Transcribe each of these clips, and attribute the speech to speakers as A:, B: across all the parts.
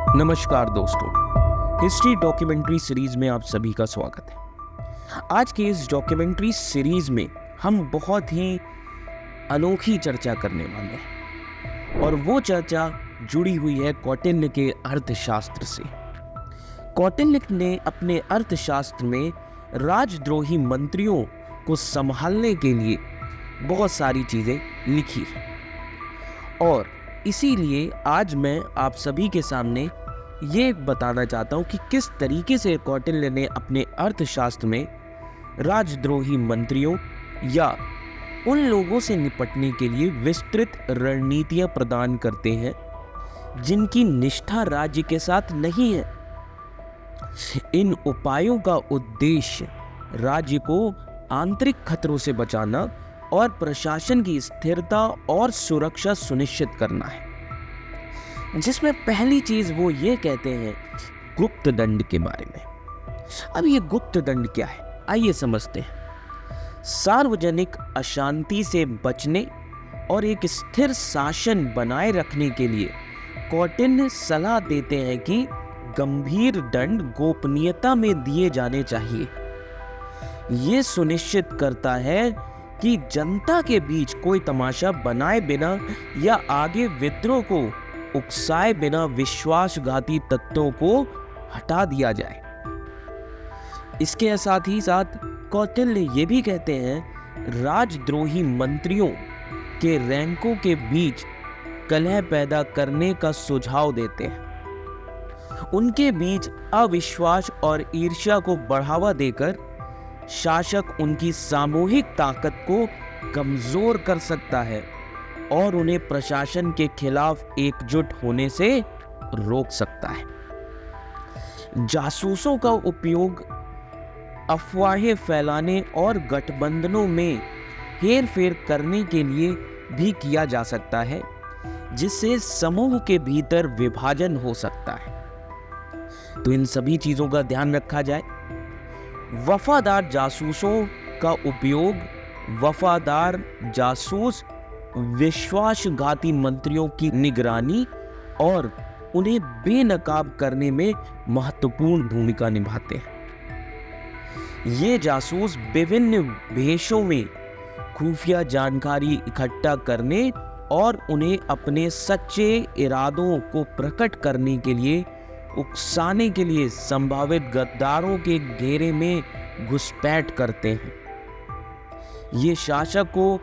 A: नमस्कार दोस्तों, history documentary series में आप सभी का स्वागत है। आज की इस डॉक्यूमेंट्री सीरीज में हम बहुत ही अनोखी चर्चा करने वाले हैं और वो चर्चा जुड़ी हुई है कौटिल्य के अर्थशास्त्र से। कौटिल्य ने अपने अर्थशास्त्र में राजद्रोही मंत्रियों को संभालने के लिए बहुत सारी चीजें लिखी और इसीलिए आज मैं आप सभी के सामने ये बताना चाहता हूँ कि किस तरीके से कौटिल्य ने अपने अर्थशास्त्र में राजद्रोही मंत्रियों या उन लोगों से निपटने के लिए विस्तृत रणनीतियाँ प्रदान करते हैं जिनकी निष्ठा राज्य के साथ नहीं है। इन उपायों का उद्देश्य राज्य को आंतरिक खतरों से बचाना और प्रशासन की स्थिरता और सुरक्षा सुनिश्चित करना है, जिसमें पहली चीज वो ये कहते हैं गुप्त दंड के बारे में। अब ये गुप्त दंड क्या है, आइए समझते हैं। सार्वजनिक अशांति से बचने और एक स्थिर शासन बनाए रखने के लिए कौटिल्य सलाह देते हैं कि गंभीर दंड गोपनीयता में दिए जाने चाहिए। ये सुनिश्चित करता है कि जनता के बीच कोई तमाशा बनाए बिना या आगे विद्रोह को उकसाए बिना विश्वासघाती तत्वों को हटा दिया जाए। इसके साथ ही साथ कौटिल्य ये भी कहते हैं राजद्रोही मंत्रियों के रैंकों के बीच कलह पैदा करने का सुझाव देते हैं। उनके बीच अविश्वास और ईर्ष्या को बढ़ावा देकर शासक उनकी सामूहिक ताकत को कमजोर कर सकता है और उन्हें प्रशासन के खिलाफ एकजुट होने से रोक सकता है। जासूसों का उपयोग अफवाहें फैलाने और गठबंधनों में हेरफेर करने के लिए भी किया जा सकता है, जिससे समूह के भीतर विभाजन हो सकता है। तो इन सभी चीजों का ध्यान रखा जाए। वफादार जासूसों का उपयोग वफादार जासूस विश्वासघाती मंत्रियों की निगरानी और उन्हें बेनकाब करने में महत्वपूर्ण भूमिका निभाते हैं। ये जासूस विभिन्न भेषों में खुफिया जानकारी इकट्ठा करने और उन्हें अपने सच्चे इरादों को प्रकट करने के लिए उकसाने के लिए संभावित गद्दारों के घेरे में घुसपैठ करते हैं। ये शासक को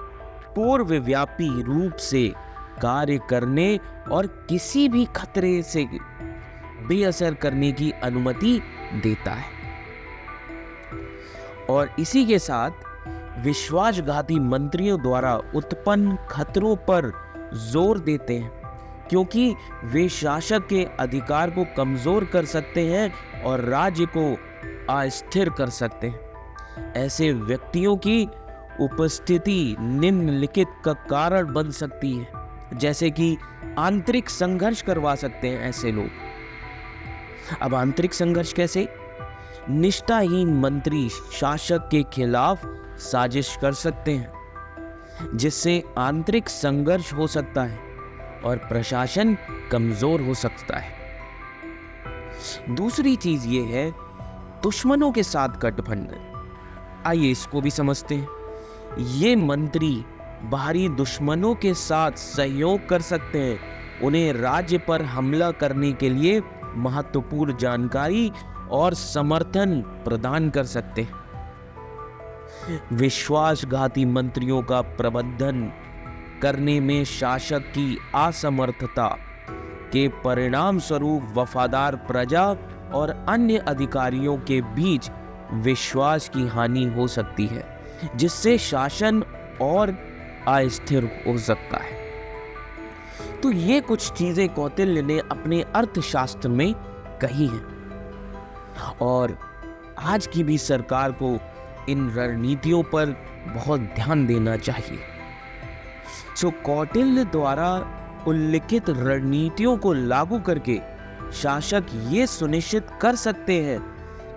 A: पूर्वव्यापी रूप से कार्य करने और किसी भी खतरे से बेअसर करने की अनुमति देता है और इसी के साथ विश्वासघाती मंत्रियों द्वारा उत्पन्न खतरों पर जोर देते हैं, क्योंकि वे शासक के अधिकार को कमजोर कर सकते हैं और राज्य को अस्थिर कर सकते हैं। ऐसे व्यक्तियों की उपस्थिति निम्नलिखित का कारण बन सकती है, जैसे कि आंतरिक संघर्ष करवा सकते हैं ऐसे लोग। अब आंतरिक संघर्ष कैसे? निष्ठाहीन मंत्री शासक के खिलाफ साजिश कर सकते हैं, जिससे आंतरिक संघर्ष हो सकता है और प्रशासन कमजोर हो सकता है। दूसरी चीज ये है दुश्मनों के साथ गठबंधन। आइए इसको भी समझते हैं। ये मंत्री बाहरी दुश्मनों के साथ सहयोग कर सकते हैं, उन्हें राज्य पर हमला करने के लिए महत्वपूर्ण जानकारी और समर्थन प्रदान कर सकते हैं। विश्वासघाती मंत्रियों का प्रबंधन करने में शासक की असमर्थता के परिणाम स्वरूप वफादार प्रजा और अन्य अधिकारियों के बीच विश्वास की हानि हो सकती है, जिससे शासन और अस्थिर हो सकता है। तो ये कुछ चीजें कौटिल्य ने अपने अर्थशास्त्र में कही हैं और आज की भी सरकार को इन रणनीतियों पर बहुत ध्यान देना चाहिए। कौटिल्य द्वारा उल्लिखित रणनीतियों को लागू करके शासक ये सुनिश्चित कर सकते हैं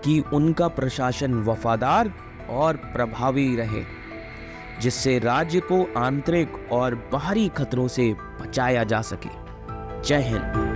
A: कि उनका प्रशासन वफादार और प्रभावी रहे, जिससे राज्य को आंतरिक और बाहरी खतरों से बचाया जा सके। जय हिंद।